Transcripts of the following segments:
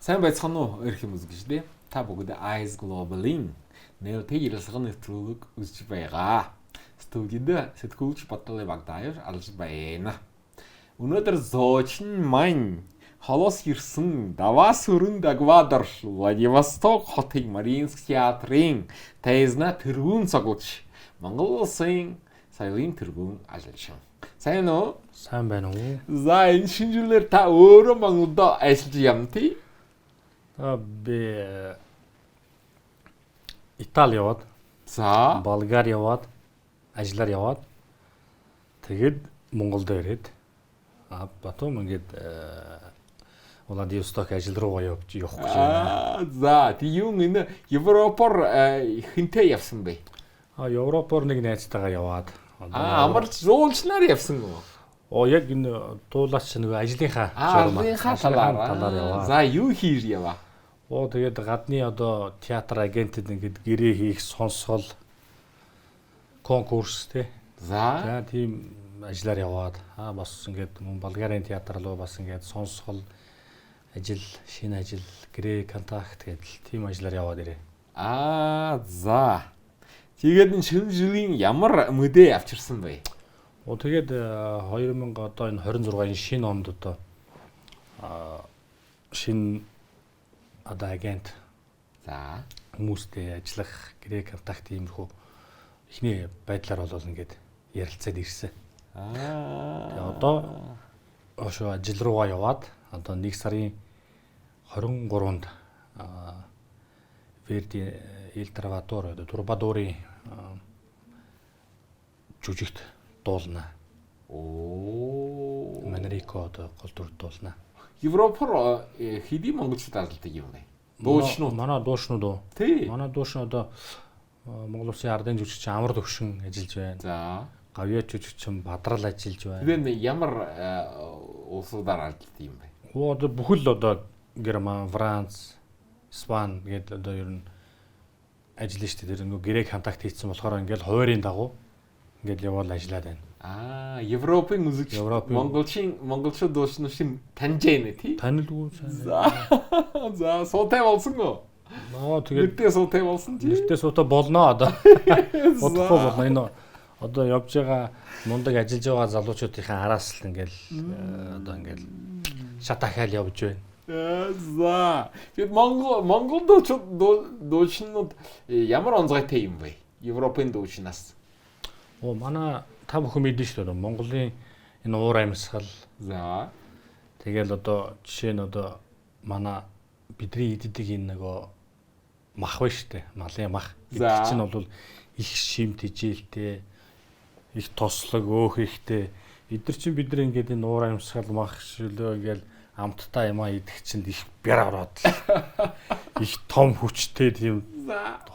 Сайн байцгаана уу эрхэм үзэгчдээ. Та бүгд Eyes Global-ийн нэртэй ярилцлагын нэвтрүүлэг үзэж байгаа. Студид сэтгүүлч Батлын Багдаяр алж байна. Өнөөдөр зоочин маань холоос ирсэн Давас өрн Дагвадар Владивосток хотын Мариинск театрын тайзна тэргүүн цогцолж Монгол улсын соёлын тэргүүн ажиллаж байна. Сайн уу? Сайн байна уу? За энэ шинжилгээр та өөрөө Монголд ажиллаж юм тий? Би Итали яваад, за Болгар яваад, ажиллаар яваад тэгээд Монголд ирээд батом ингээд Владивосток ажил руу явах гэж байна. За тий юу энэ Европоор хинтээ явсан бэ? Европоор нэг найзтайгаа яваад. Амарч жуулчнаар явсан уу? Яг энэ дуулаач нэг ажлынхаа талаар яваа. За юу хийж яваа? Тэгээд гадны одоо театр агентэд ингээд гэрээ хийх, сонсгол, конкурс тий. За тийм ажиллаар яваад бас ингээд Болгарын театр руу бас ингээд сонсгол ажил, шинэ ажил, гэрээ, контакт гэдэл тийм ажиллаар яваад ирээ. За. Тэгээд энэ шинэ жилийн ямар мэдээ авчирсан бэ? Тэгээд 2026-ын шинэ онд одоо шинэ одоо агент за хүмүүстэй ажиллах гэрээ контакт иймэрхүү ихний байдлаар бол ингээд ярилцаад ирсэн. Тэгээ одоо ошоо ажил руугаа яваад одоо 1 сарын 23-нд Верди Il Trovatore Турбадорын жүжигт дуулна. Манрико одоо гол дүр дуулна. Европоор хэдий монголчууд ажилладаг юм бэ? Дуучнууд. Манай дуучнууд уу? Тий. Манай дуучнууд одоо Монгол Улсын ардын жүжигч Амар Төвшин ажиллаж байна. За. Гавьяа жүжигчин Бадрал ажиллаж байна. Тэгээд ямар улсуудаар ажилладаг юм бэ? Одоо бүхэл одоо Герман, Франц, Испани гэдэг одоо ер нь ажиллаж штэ тэр нөгөө гэрээ контакт хийсэн болохоор ингээл хуваарийн дагуу ингээл яваал ажиллаад байна. Европын үзэгч монголчууд дуучнууд таньж байна тий? Танилгүй сайн. За суутай болсон уу? Тэгээд нэртэй суутай болсон тий? Нэртэй суутай болно одоо. Бодохгүй болно. Энэ одоо явж байгаа мундаг ажиллаж байгаа залуучуудынхаа араас л ингээл одоо ингээл шатахаал явж байна. За. Тэгээд Монгол дуучнууд ямар онцгойтой юм бэ? Европын дуучнаас. Манай та бүхэн мэднэ шүү дээ. Монголын энэ уур амьсгал. За. Тэгэл одоо жишээ нь одоо манай бидний иддэг энэ нөгөө мах ба штэ. Малын мах гэдэг чинь бол их шимт хижээлтэй, их тослог, өөх ихтэй. Эдгэр чинь бид нар ингээд энэ уур амьсгал мах шилөө ингээд амттай юмаа идэх чинь их бяр ороод их том хүчтэй тийм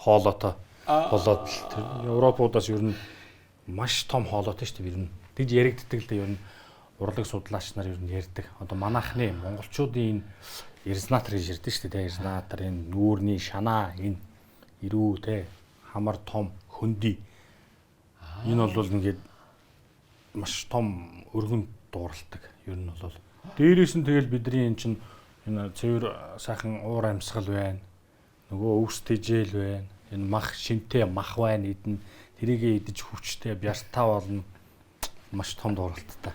хоолойтой болоод Европуудаас ер нь маш том хоолойтой шүү дээ ер нь. Тэгж яригддаг л дээ ер нь урлаг судлаач нар ер нь ярьдаг. Одоо манайхны монголчуудын эрзнатор гэж ярьдаг шүү дээ. Эрзнатор энэ нүүрний шанаа энэ ирүү те хамар том хөндөй. Энэ бол ингээд маш том өргөнд дууралдаг. Ер нь бол дээрээс нь тэгэл бидний эн чинь энэ цэвэр сайхан уур амьсгал байна. Нөгөө өвс тэжээл байна. Энэ мах шинтэй мах байна идэн тэрийгээ идэж хүчтэй бяртаа болно. Маш том дууралттай.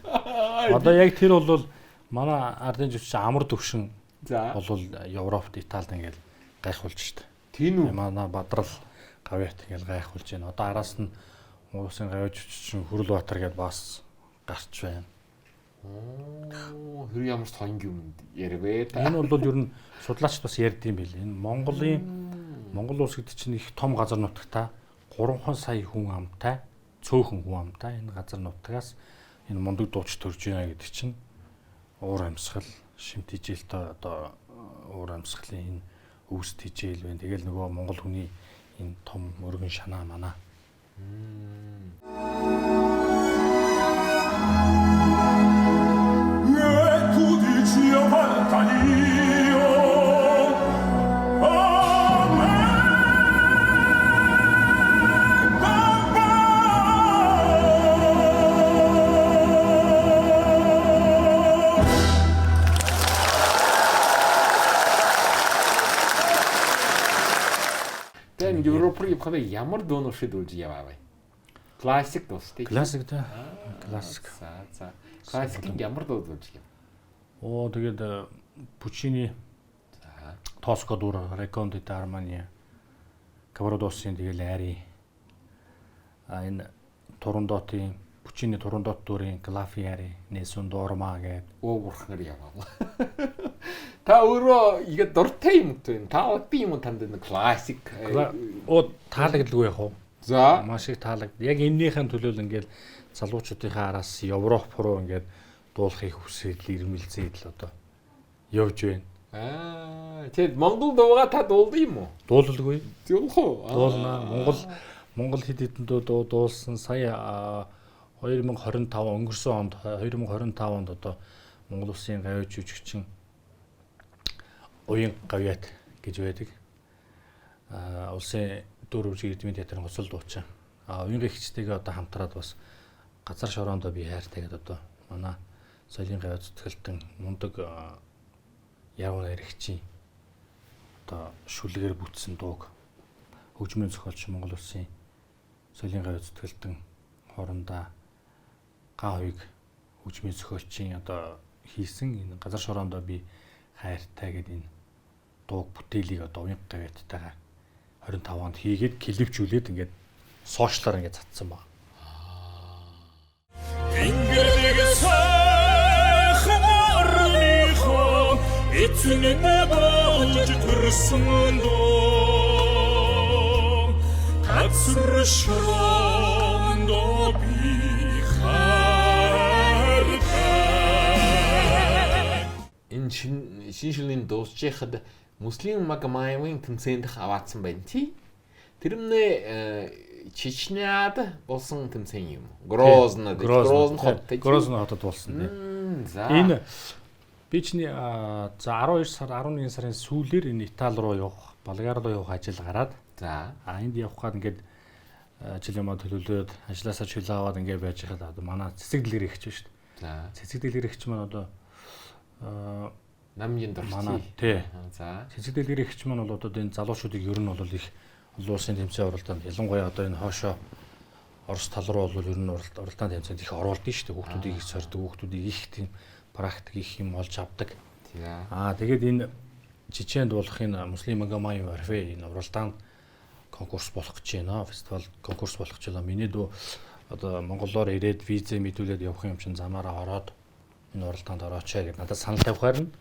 Одоо яг тэр бол манай ардын жүжигч Амар Төвшин бол Европт, Италид ингээл гайхуулж штэ. Тийм үү? Манай Бадрал Гавьяат ингээл гайхуулж байна. Одоо араас нь Улсын гавьяа жүжигчин Хүрлбаатар гэдээ бас гарч байна. Тэр ямар ч тонг юм ярвэ. Энэ бол ер нь судлаач бас ярьд юм байл. Энэ Монгол улс гэдэг чинь их том газар нутагтай 3 сая хүн амтай, цөөхөн хүн амтай энэ газар нутагаас энэ мундаг дууч төрж байна гэдэг чинь уур амьсгал, шимт хижээлтэй одоо уур амьсгалын энэ өвс хижээл байна. Тэгэл нөгөө монгол хүний энэ том өргөн шанаа манаа. энэ Европ руу явахад ямар дуунууд шийдүүлж яваа вэ? Классик дуус тий. Классик та. Классик. За. Классикийн ямар дууд болж юм? Оо тэгээд Пучини, Тоско дур, Реконди Армани, Каврадосын тэгэл Ари. Энэ Турундотын Пучини Турундот дурын Глафиари, Несун Дорма гэдэг. Бурхан яваа. Та өөрөө игээ дуртай юм уу? Та одын юм танд нэг классик таалагдлаггүй яах вэ? За маш их таалагдав. Яг эннийхэн төлөөл ингээд залуучуудынхаа араас Европ руу ингээд дуулахыг хүсэл ирмэлзээд л одоо явж байна. Тэгээд Монгол дуугаа та дуулдаг юм уу? Дуулалгүй. Дуулах уу? Дуулна. Монгол хэд хэдэн дуу дуулсан. Сая 2025 өнгөрсөн онд 2025 онд одоо Монгол Улсын гавьяа жүжигчин Уян гавьяат гэж байдаг. Улсын дүр үржиг эдмийн театрын гоцол дуучин. Уян гэгчтэйгээ одоо хамтраад бас газар шороондоо би хайртайгээд одоо манай соёлын гавьяа зүтгэлтэн мундаг явна эрэгчийн одоо шүлгээр бүтсэн дууг хөгжмийн зохиолч Монгол Улсын соёлын гавьяа зүтгэлтэн хоорондоо ган хувийг хөгжмийн зохиолчийн одоо хийсэн энэ газар шороондоо би хайртай гэдэг энэ дууг бүтээлийг одоо уян гавьяаттайгаа 25 онд хийгээд клипжүүлээд ингээд сошиалаар ингээд цацсан баг. Ингээд сайхан орныхоо эцэн болж төрсөн доо газар шороондоо би хайртай. Энэ шинжлэлийн дуусчихад Муслим Магомаевын тэмцээнд аваадсан байна тий. Тэрмнээ Чечняд болсон тэмцээн юм. Грозно хотод болсон тий. За. Энэ би чиний за 12 сар 11 сарын сүүлээр энэ Итали руу явах, Болгар руу явах ажил гараад. За. Энд явах гад ингээд ажил юмаа төлөвлөөд ажилласаа чөлөө аваад ингээд байж хаад одоо манай цэцэг дэлгэр ихч шүү дээ. За. Цэцэг дэлгэр ихч маань одоо намжин дуртай. Тий. За. Цэцэг дэлгэр ихч маань бол одоо энэ залуучуудыг ер нь бол их олон улсын тэмцээн оролдоонд ялангуяа одоо энэ хоошоо Орос тал руу бол ер нь оролдоонд тэмцээнд их оролдсон шүү дээ. Хүүхдүүдийг их сордог, хүүхдүүдийг их тийм практик их юм олж авдаг. Тэгээд энэ Чеченд болох энэ Муслим Магомаев Орфей энэ уралдаанд конкурс болох гэж байна. Фестивал конкурс болох гэж байна. Миний дүү одоо Монголоор ирээд визээ мэдүүлээд явах юм чинь замаараа ороод энэ уралдаанд орооч гэдэг надад санал тавихаар нь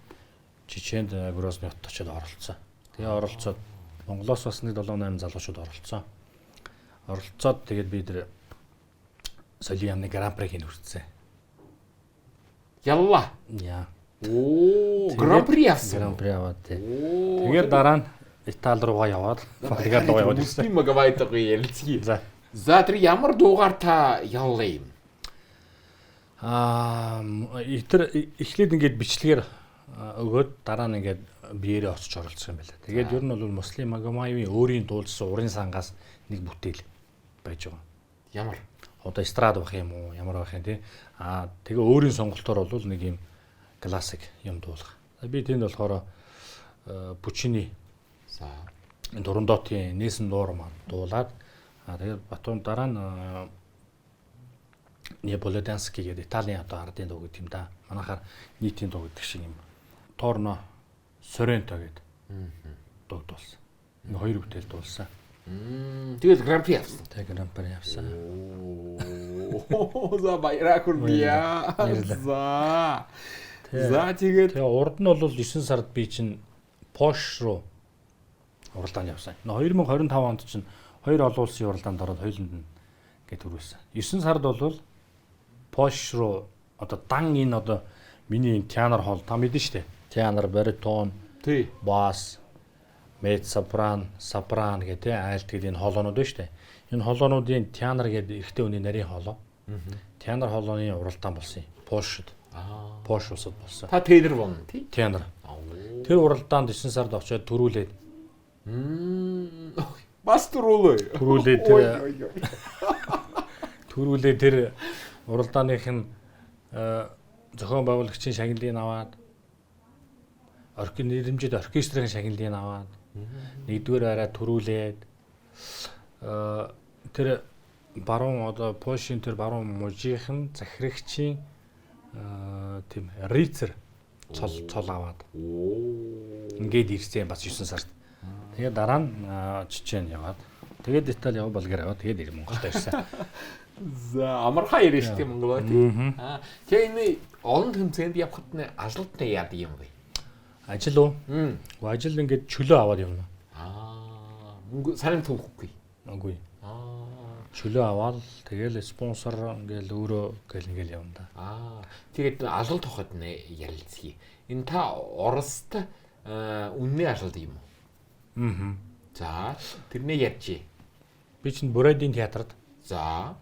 Чеченд Грозны хотод очиод оролцсон. Тэгээ оролцоод Монголоос бас нэг 7-8 залуучууд оролцсон. Оролцоод тэгээд бид нэр соёлын яамны гран-приг хүртсэн. Ялла. Яа. Гран-при авсан. Гран-при аваад тий. Тэгээд дараа нь Итали руугаа яваад Болгар руу яваад ирсэн. Муслим Магомаевтай ярилцгий. За тэр ямар дуугаар та явлаа юм? Эхлээд ингээд бичлэгээр өгөөд дараа нь ингээд биеэрээ очиж оролцсон юм байна. Тэгээд ер нь бол Муслим Магомаевын өөрийн дуулсан урын сангаас нэг бүтээл байж байгаа. Ямар? Одоо эстрад байх юм уу? Ямар байх юм те? Тэгээ өөрийн сонголтоор бол нэг юм классик юм дуулах. Би тэнд болохоор Пучини Турундотын Несун Дорма дуулаад тэгээд Батун дараа нь Неаполитанский гэдэг Италийн одоо ардын дуу гэдэг юм да. Манайхаар нийтийн дуу гэдэг шиг юм. Торно Соренто гэдэг дуу дуулсан. Энэ хоёр бүтээл дуулсан. Тэгээд гран-при авсан. Тэгээд гран-при авсан. За баяраа хүргье. За тэгээд урд нь бол 9 сард би чинь Пош руу уралдаанд явсан. 2025 онд чинь хоёр олон улсын уралдаанд ороод хоёуланд нь гээд хүрсэн. 9 сард бол Пош руу одоо дан энэ одоо миний театр хол та мэдэн штэ. Театр, баритон, бас, мед сопран, сопран гэдэг айлт гэдэг энэ хоолоонууд байна штэ. Энэ хоолоонуудын театр гэдэг эрэгтэй хүний нарийн хоолоо. Театр хоолооны уралдаан болсон юм. Пошд. Пош усад болсон. Та театр вон тий? Театр. Тэр уралдаанд 9 сард очиод төрүүлээд. Бас төрүүлээ. Төрүүлээд тэр уралдааных нь зохион байгуулагчийн шагналыг аваад нэрэмжид оркестрийн шагналыг аваад нэгдүгээр араа төрүүлээд тэр баруун одоо Польшийн тэр баруун мужийн захирагчийн тийм рицер цол аваад ингээд ирсэн бас 9 сард. Тэгээд дараа нь Чечен яваад тэгээд Итали яваа Болгар яваад тэгээд Монголд ирсэн. За амархан ирэн шүү дээ Монгол тийм. Тэгээ энэ олон тэмцээнд явхад нь ажилд нь яадаг юм бэ? Ажил уу? Ажил ингээд чөлөө аваад явна. Мөнгө сарын төвхгүй. Үгүй. Чөлөө аваад тэгэл спонсор ингээл өөрөө ингээл явна да. Тэгээд алал тоход нэ ярилцгий. Энэ та Оросд үнний алалд юм уу? За тэрний ярьж. Би чинь Бородин театрт. За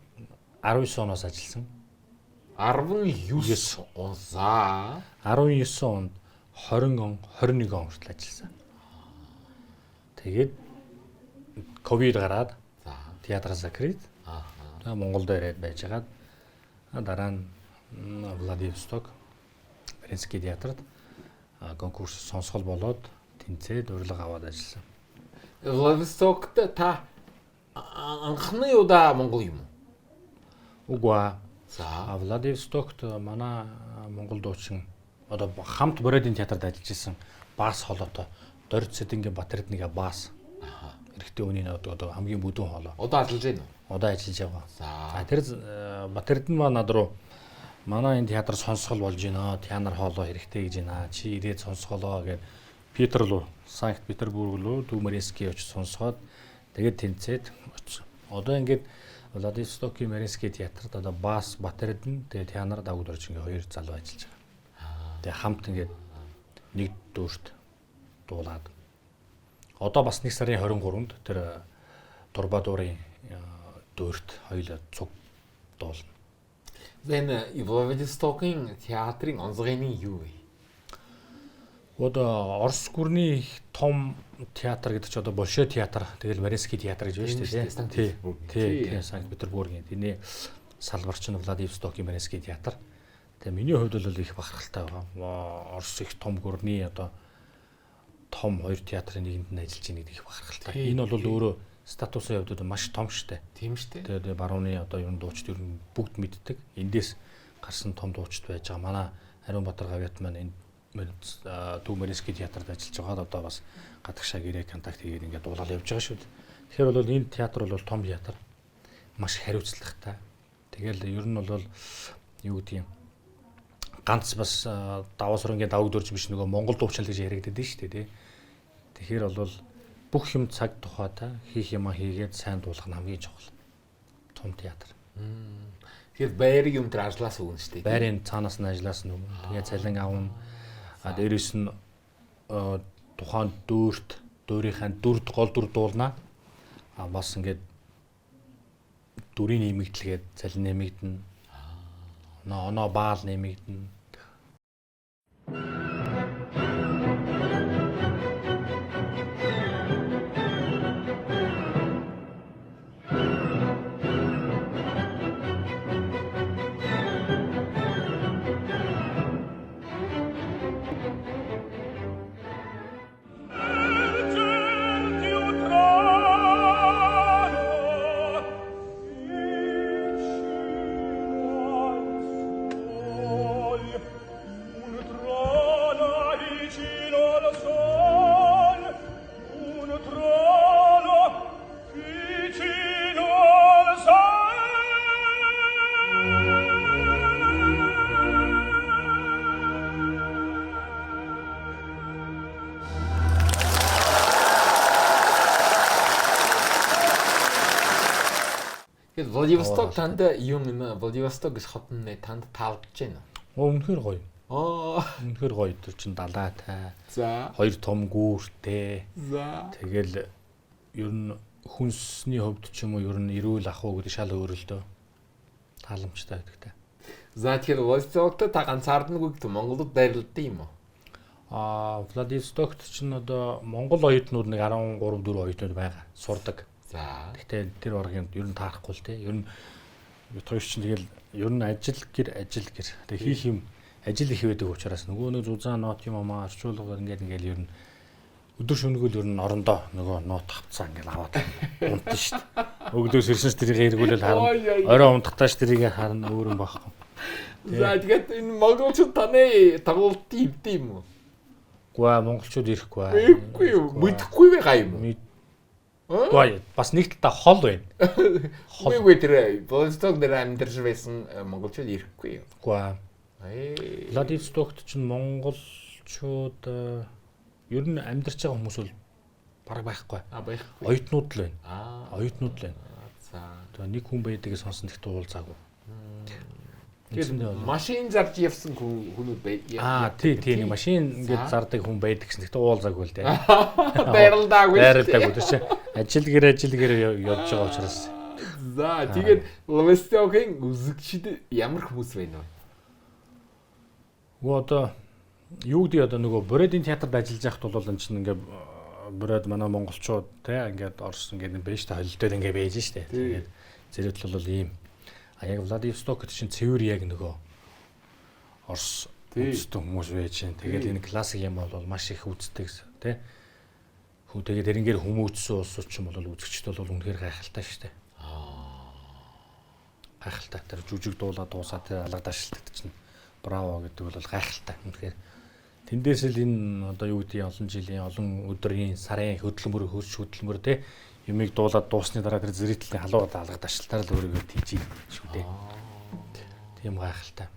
19 оноос ажилласан. 19 он. За 19 онд 20 он 21 он хүртэл ажилласан. Тэгээд ковид гараад театр закрыт. Монголд ирээд байжгаад дараа нь Владивосток Мариинский театрт конкурс сонсгол болоод тэнцээд урилга аваад ажилласан. Владивостокт та анхны удаа Монгол юм уу? Үгүй. За Владивостокт манай Монгол дуучин одоо хамт Бородин театрт ажиллаж исэн бас холоотой Дорд Сэдингийн Батэрдныга бас. Эрэгтэй хүний одоо хамгийн бүдүүн хоолой. Одоо ажиллаж байна уу? Одоо ажиллаж байгаа. За тэр Батэрдэн маа над руу манай энэ театр сонсгол болж байна. Театр хоолой хэрэгтэй гэж байна. Чи ирээд сонсголоо гэж Питер руу, Санкт Петербург руу Дүү Мариинский очиж сонсгоод тэгээд тэнцээд очсон. Одоо ингээд Владивостокийн Мариинский театрт одоо бас Батэрдэн тэгээд театр Давгд орж ингээд хоёр залуу ажиллаж байгаа. Тэгээд хамт ингээд нэг дүүрт дуулаад одоо бас 1 сарын 23-нд тэр Турбадуурын дүүрт хоёулаа цуг дуулна. Энэ Владивостокийн театрын онцгойн нь юу вэ? Одоо Орос гүрний их том театр гэдэг чинь одоо Большой театр, тэгэл Мариинский театр гэж байна шүү дээ. Тий, Санкт Петербургийн. Тэний салбарч нь Владивостокийн Мариинский театр. Тэгээ миний хувьд бол их бахархалтай байгаа. Орос их том гүрний одоо том хоёр театрын нэгэнд нь ажиллаж байгаа гэдэг их бахархалтай. Энэ бол өөрөө статусын хувьд маш том штэ. Тийм штэ. Тэгээд барууны одоо ер нь дуучид ер нь бүгд мэддэг. Эндээс гарсан том дуучид байж байгаа. Манай Ариун Баатар Гавьят маань энэ Дүү Мариинский театрт ажиллаж байгаа. Одоо бас гадагшаа гэрээ контакт хийгээд ингээд дуулаад явж байгаа шүү дээ. Тэгэхээр бол энэ театр бол том театр. Маш хариуцлагатай. Тэгэл ер нь бол юу гэдэг юм ганц бас даваа сурангийн давгд өрж биш нөгөө Монгол дуучил гэж яригддаг шүү дээ. Тэгэхээр бол бүх юм цаг тухайтай хийх юмаа хийгээд сайн дуулах нь хамгийн чухал. Том театр. Тэгэхээр байрын юм дээр ажиллаас өгнө шүү дээ. Байрын цаанаас нь ажиллаас нь өгнө. Тэгээд цалин авна. Дээрээс нь тухайн дуурийнхаа дүрд гол дүр дуулнаа. Бас ингээд дүрийн нэмэгдлгээд цалин нэмэгдэнэ. Оноо баал нэмэгдэнэ. Владивосток танд юм нэ Владивосток гэж хот нь танд таалдж байна уу? Үнэхээр гоё. Үнэхээр гоё тэр чин далайтай. За. Хоёр том гүүртэй. За. Тэгэл ер нь хүнсний хувьд ч юм уу ер нь эрүүл ахуй гэдэг шал өөр л дөө. Тааламжтай байдагтай. За тэгэхээр Владивостокт та ганцаарднаггүй гэдэг Монголд байрлалтай юм уу? Владивостокт чинь одоо Монгол оюутнууд нэг 13 4 оюутнууд байгаа. Сурдаг. За. Гэхдээ тэр ургийн ер нь таарахгүй л те. Ер нь хоёр чинь тэгэл ер нь ажил гэр. Тэг хийх юм ажил их байдаг учраас нөгөө нэг зузаан нот юм амаа орчуулга ингээд ер нь өдөр шөнөгөл ер нь орондоо нөгөө нуут тавцаа ингээл аваад унтна шүү дээ. Өглөөс ирсэнс тэрийг эргүүлэл харна. Орой унтахтааш тэрийг харна өөр юм байхгүй. За тэгээд энэ монголчууд таны тоглолт ивд юм уу? Гүа монголчууд ирэхгүй. Ирэхгүй юу? Мэдэхгүй байгаа юм уу? Гуай бас нэг талаа хол байна. Хол тэр Владивосток дээр амьдарч байсан монголчууд ирэхгүй юу? Гуа. Владивостокт чинь монголчууд ер нь амьдарч байгаа хүмүүс бол бараг байхгүй. Байхгүй. Оюутнууд л байна. Оюутнууд л байна. За. Тэгээ нэг хүн байдгийг сонсон ихтэй уулзаагүй. Тэгээд машин зарж явсан хүмүүс байдаг. Тий, нэг машин ингээд зардаг хүн байдаг гэсэн ихтэй уулзаагүй л дээ. Байралдаагүй. Байралдаагүй тэр чинь ажил гэр явж байгаа учраас. За, тэгээд Владивостокын үзэгчид ямар хүмүүс байна вэ? Одоо юу гэдэг одоо нөгөө Бородын театрт ажиллаж байхад бол энэ чинь ингээд Бород манай монголчууд те ингээд Орос ингээд байж та холилдоод ингээд байж штэ. Тэгээд зэрэгтэл бол ийм яг Владивосток гэдэг чинь цэвэр яг нөгөө Орос үздэг хүмүүс байж байна. Тэгээд энэ классик юм бол маш их үздэг те. Тэгээд тэрнгээр хүмүүжсэн улсууд ч юм бол үзэгчд бол үнэхээр гайхалтай штэ. Гайхалтай тэр жүжиг дуулаад дуусаад тэр алга дашлтад чинь браво гэдэг бол гайхалтай. Үнэхээр тэндээс л энэ одоо юу гэдэг олон жилийн олон өдрийн сарын хөдөлмөр хөрш хөдөлмөр те юмыг дуулаад дуусны дараа тэр зэрэгтлийн халуун алга дашлтаар л өөрийгөө тийж шүү дээ. Тийм гайхалтай.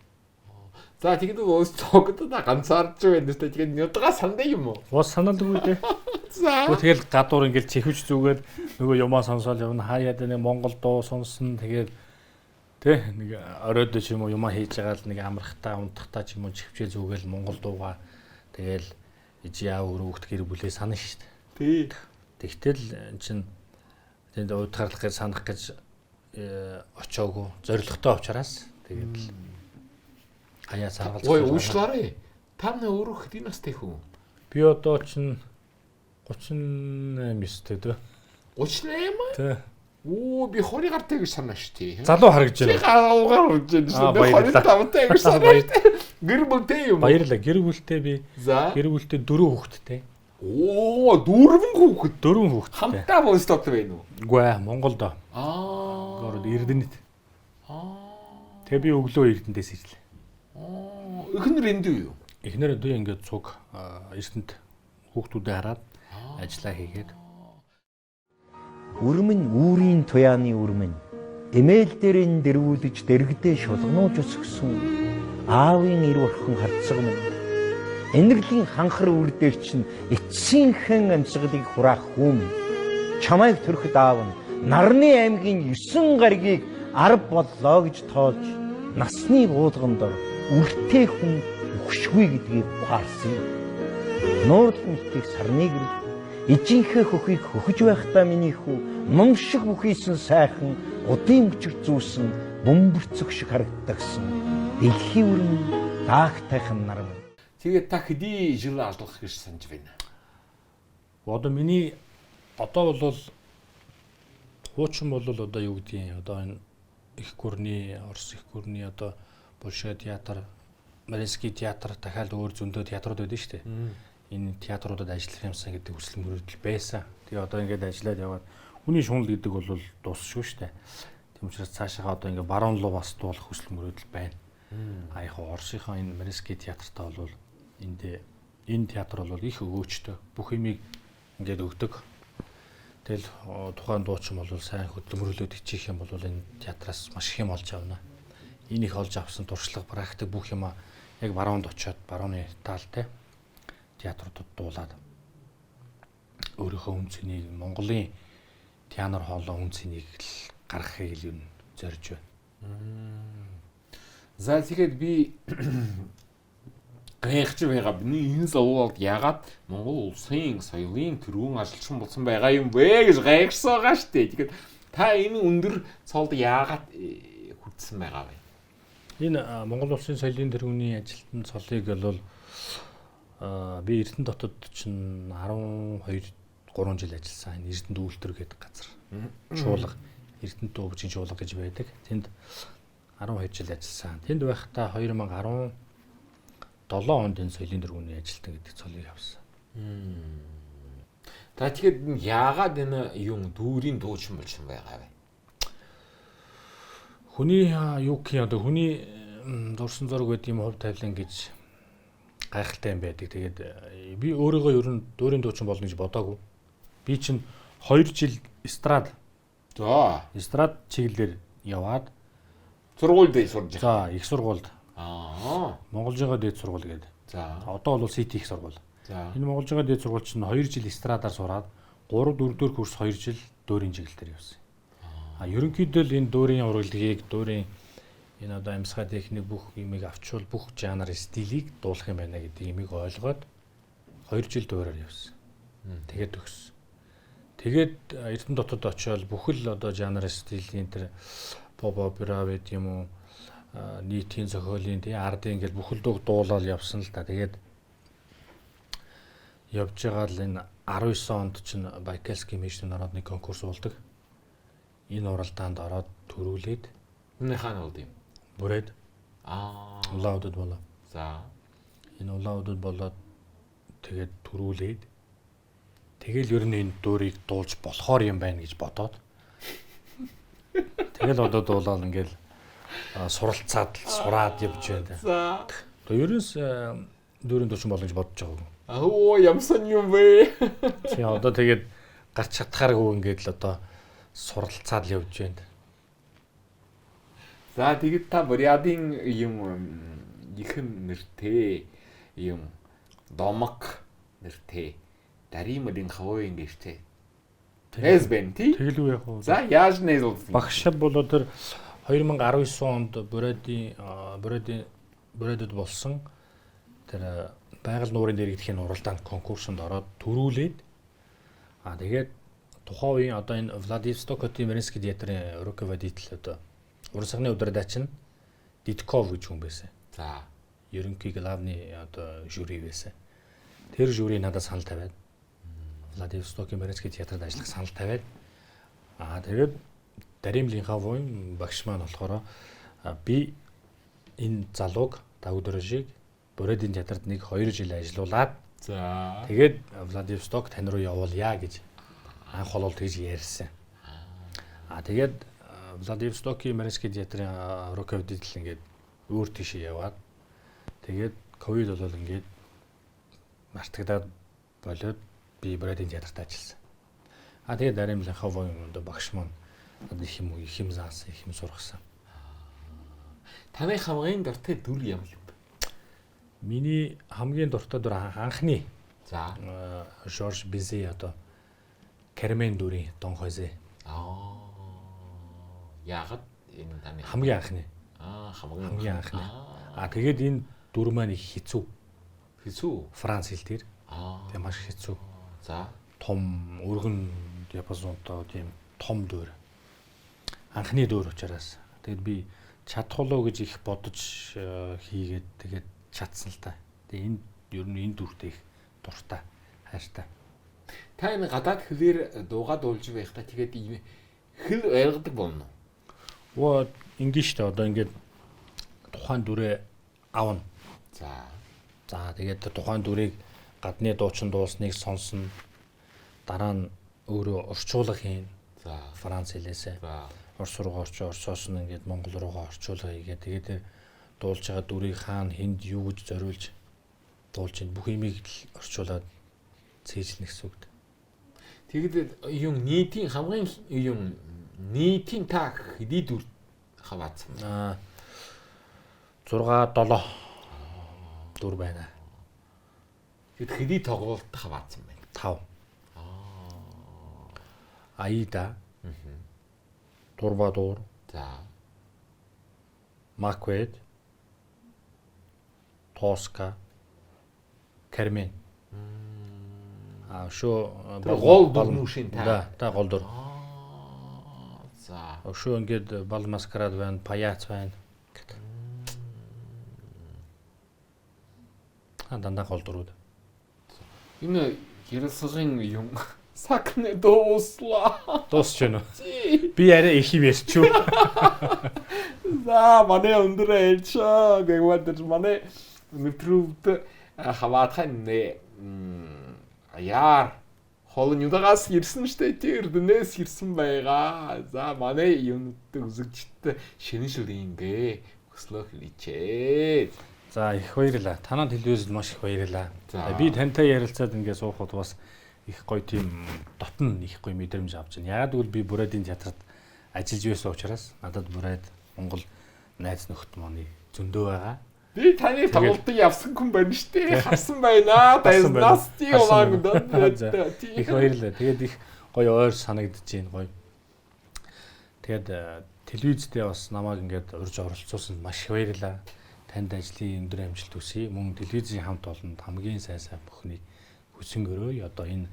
За тэгээд Владивостокт ганцаарч байна шүү дээ. Тэгээд нёдгаа сандаа юм уу? Уус санаалгүй дээ. За. Тэгэл гадуур ингээл чихвч зүгээд нөгөө юмаа сонсоол явна. Хаяад нэг Монгол дуу сонсон. Тэгээд тэ нэг оройд ч юм уу юмаа хийж байгаа л нэг амрахтаа унтахтаа ч юм уу чихвчээ зүгээл Монгол дуугаа тэгэл ижиа өрөвхт гэр бүлээ санах шүү дээ. Тий. Тэгтэл эн чин тэнд удахарлах гэж санах гэж очоогүй. Зоригтой учраас тэгээд л хаяа саргалж. Ой, уушлаарэ. Та нэ өрөвхт энэ настай хүн. Би одоо чин 38 өстэй дээ. 38? Тий. Оо би 20 гартай гэж санаа шүү дээ. Залуу харагдж байна. Галуугаар харагдж байна шүү дээ. 25-тай гэж санаа шүү дээ. Гэр бүлтэй юм. Баярлалаа. Гэр бүлтэй би. За. Гэр бүлтэй 4 хүүхэдтэй. Оо, 4 хүүхэд. 4 хүүхэдтэй. Хамтдаа Владивостокт байна уу? Үгүй ээ, Монголд. Гөрөд Эрдэнэт. Тэгээ би өглөө Эрдэнэтэйс ирлээ. Эхнэр энд юу? Эхнэр одоо ингээд цуг Эрдэнэт хүүхдүүдэд хараад ажиллаа хийгээд. Үрмэн үүрийн туяаны үрмэн эмээл дээрэн дэрвүүлж дэрэгдээ шулгнууж өсгсөн аавын ир орхон харцаг минь энерлийн ханхар үрдээр чинь эцсийнхэн амьсгалыг хураах хүм чамайг төрөхд аав нь нарны аймгийн 9 гаригийг 10 боллоо гэж тоолж насны буулгамдор үртэй хүн өгшгүй гэдгийг ухаарсан юм. Нуурлан итэх сарны гэрэл ижинхээ хөхийг хөхөж байхдаа миний хүү ном шиг бүхийсэн сайхан удын өчр зүүсэн бөмбөрцөг шиг харагддагсан дэлхийн өрн даагтайхан нар минь. Тэгээд та хэдий жил алдах гэж санаж байна. Одоо миний одоо бол хуучин бол одоо юу гэдгийг одоо энэ их гүрний Орос их гүрний одоо Большой театр, Мариинский театр дахиад өөр зөндөө театрууд байдаг шүү дээ. Энэ театруудад ажиллах юмсан гэдэг хүсэл мөрөөдөл байсан. Тэгээ одоо ингээд ажиллаад яваад хүний шунал гэдэг бол дуусшгүй шүү дээ. Тийм учраас цаашаа одоо ингээд баруун руу бас дуулах хүсэл мөрөөдөл байна. А яг Оросынхаа энэ Мариинский театртаа бол энэ театр бол их өгөөчтэй. Бүх юмыг ингээд өгдөг. Тэгэл тухайн дуучин бол сайн хөдөлмөрлөөд хичээх юм бол энэ театраас маш их юм олж авна. Энэ их олж авсан туршлага практик бүх юм яг баруунд очиод барууны таалтай театруудад дуулаад өөрийнхөө үн цэнийг Монголын театр хоолой үн цэнийг л гаргахыг л юм зорж байна. За тэгээд би гайхаж байгаа. Энэ зовлолд ягаад Монгол улсын соёлын тэрүүн ажилчин болсон байгаа юм бэ гэж гайхсан байгаа шүү дээ. Тэгээд та энэ өндөр цолд яагаад хүрсэн байгаа вэ? Энэ Монгол улсын соёлын тэргүүний ажилтны цолыг бол би Эрдэнэ дотод чинь 12-3 жил ажилласан. Энэ Эрдэнэ үйлдвэр гэдэг газар. Шуулга Эрдэнэ дүүбжийн шуулга гэж байдаг. Тэнд 12 жил ажилласан. Тэнд байхдаа 2017 онд энэ соёлын тэргүүний ажилтан гэдэг цолыг авсан. За тэгэхээр яагаад энэ юм дүүрийн дуучин болсон байгаа вэ? Хүний юу гэх юм одоо хүний зурсан зураг гэдэг юм хувь тавилан гэж гайхалтай юм байдаг. Тэгээд би өөрийгөө ер нь дүүрийн дуучин болно гэж бодоагүй. Би чинь 2 жил эстрад чиглэлээр яваад сургуульд сурж За, байгаа. их сургуульд. Монголжиго дээд сургууль гэдэг. За. Одоо бол CT их сургууль. За. Энэ Монголжиго дээд сургууль чинь 2 жил эстрадаар сураад 3 4 дэх курс 2 жил дүүрийн чиглэлээр явсан. Ерөнхийдөө л энэ дүүрийн урлагийг, дүүрийн энэ одоо амьсгал техник бүх юмыг авчвал бүх жанр стилийг дуулах юм байна гэдэг юмыг ойлгоод 2 жил дуурайар явсан. Тэгээд төгссөн. Тэгээд Эрдэнэ дотоод очиод бүхэл одоо жанр стилийн тэр pop opera байт юм уу нийтийн зохиолын тий ардын ингээл бүхэл дууг дуулаад явсан л да. Тэгээд явж байгаа л энэ 19 онд чинь Байкальский мишний народны конкурс болдог. Энэ уралдаанд ороод төрүүлээд Үнэ хаана болд юм? бүрээд улаудад болоо. За. Энэ улаудад болоод тэгээд төрүүлээд тэгэл ер нь энэ дүүрийг дуулж болохоор юм байна гэж бодоод тэгэл одоо дуулаад ингээл суралцаад сураад явж байна. За. Тэгээ ерөөс дүүрийн дуучин болно гэж бодож байгаагүй. Оо ямсан юм бэ? Тий одоо тэгээд гарч чадхааргүй ингээд л одоо суралцаад явж байна. За тэгээд та Бурядын юм ихэн нэртэй юм домок нэртэй даримын хавын гэртэй. Тэс бэнти. Тэгэл үү яг уу. За яаж нэзэлсэн? Багшаа болоо тэр 2019 онд Бурядд болсон тэр байгаль нуурын дэргэдхийн уралдаанд конкурсонд ороод төрүүлээд тэгээд тухайн үеийн одоо энэ Владивостокийн Мариинский театрын руководитель одоо уран сахны удирдаач нь Дитков гэж хүн байсан. За. Ерөнхий главны одоо жюри байсан. Тэр жюри надад санал тавиад Владивостокийн Мариинский театрт ажиллах санал тавиад тэгээд Даримлынхаа войн багш маань болохоор би энэ залууг Давудрожийг Бурядын театрт 1-2 жил ажиллуулад За. тэгээд Владивосток тань руу явуулъя гэж анх холол тэгж ярьсан. Тэгээд Владивостокийн Мариинский театрын руководитель ингээд өөр тийшээ яваад тэгээд ковид болол ингээд мартагдаад болоод би Бурядын театрт ажилласан. Тэгээд Даримлынхаа войн одоо багш маань их юм заасан, их юм сургасан. Таны хамгийн дуртай дүр юм бэ? Миний хамгийн дуртай дүр анхны. За. Жорж Бизе одоо Кармен дүрийн Дон Хозе. Яагаад энэ таны хамгийн анхны. Хамгийн анхны. Тэгээд энэ дүр маань их хэцүү. Хэцүү? Франц хэл дээр. Тэгээ маш хэцүү. За. Том өргөн диапазонтой тийм том дүр. Анхны дүр учраас. Тэгэд би чадхулуу гэж их бодож хийгээд тэгээд чадсан л та. Тэгээ энэ ер нь энэ дүртэй их дуртай, хайртай. Та энэ гадаад хэлээр дуугаад уулж байхдаа тэгээд хэл ойлгодог болно уу? Ингээд шүү дээ. Одоо ингээд тухайн дүрээ авна. За. За тэгээд тухайн дүрийг гадны дуучин дуусныг сонсно. Дараа нь өөрөө орчуулга хийн. За. Франц хэлээсээ. За. Орос руу орчоос нь ингээд монгол руугаа орчуулга хийгээд тэгээд дуулж байгаа дүрийг хаана хүнд юу гэж зориулж дуулж ийн бүх юмыг орчуулад цээжлэнэ гэсэн үг. Тэгэд юм нийтийн хамгийн юм нийтийн та хэдий дүр хаваацсан? 6-7 дүр байна. Тэгэд хэдий тоглолт хаваацсан байна? 5. Аида. Турбадур. За. Маквед. Тоска. Кармен. Шо гол дүрмүшин та. Да, гол дүр. За. Шо ингээд бал маскарад байна, паяц байна. Дандаа гол дүрүүд. Энэ Ярилсгын юм сакны дууслаа. Дуусч байна уу? Би арай их юм ярьчих. За, манай өндөр ээлжээ. Гэвэлдэж манай нэвтрүүлэгт хаваатхан нэ яар холын юдагаас ирсэн штэ тэр дэнээс ирсэн байгаа. За манай юунуудтай үзэгчтэй шинэ шүрийнгээ өслөө хэлээч. За их баярлалаа. Танад хэлвэсэл маш их баярлалаа. Би тантай ярилцаад ингээд суухад бас их гоё тийм дотн их гоё мэдрэмж авч байна. Яагаад гэвэл би Бурадын театрт ажиллаж байсан учраас надад Бурад Монгол найз нөхд маань зөндөө байгаа. Би таны тоглолтыг явсан хүн байна штэ. Харсан байна. Дайснаас тий улаан дод. Их баярлалаа. Тэгээд их гоё ойр санагдаж байна гоё. Тэгээд телевизтэй бас намайг ингээд урьж оролцуулсанд маш их баярлалаа. Танд ажлын өндөр амжилт хүсье. Мөн телевизийн хамт олонд хамгийн сайн бүхнийг хүсэн өрөөе. Одоо энэ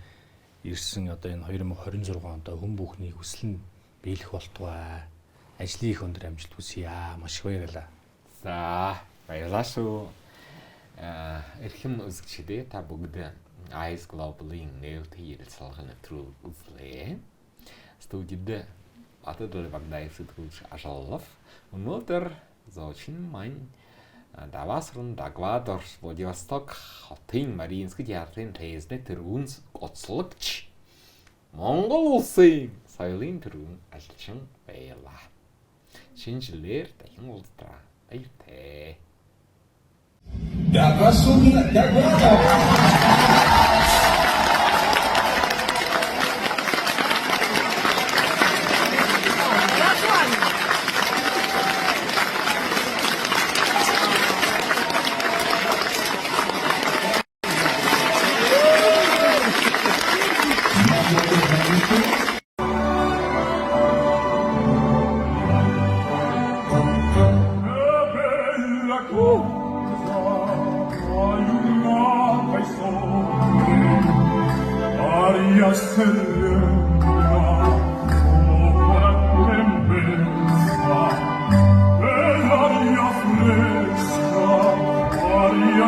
ирсэн одоо энэ 2026 онд хүн бүхний хүсэл нь биелэх болтугай. Ажлын их өндөр амжилт хүсье. Маш их баярлалаа. За баярлалаа шүү. Эрхэм үзэгчдээ та бүгд Eyes Global-ийн нээлттэй ярилцлагын нэвтрүүлэг үзлээ. Студид Батөдөл Багдаев сэтгүүлч Ашалов өнөөдөр зочин маань Давасрын Дагвадор Владивосток хотын Мариинский театрын тезний тэргүүнс гоцлогч Монгол улсын соёлын тэргүүн ажилчин байлаа. Шинэ жилээр дахин уулзлаа. Баяртай.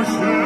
Maria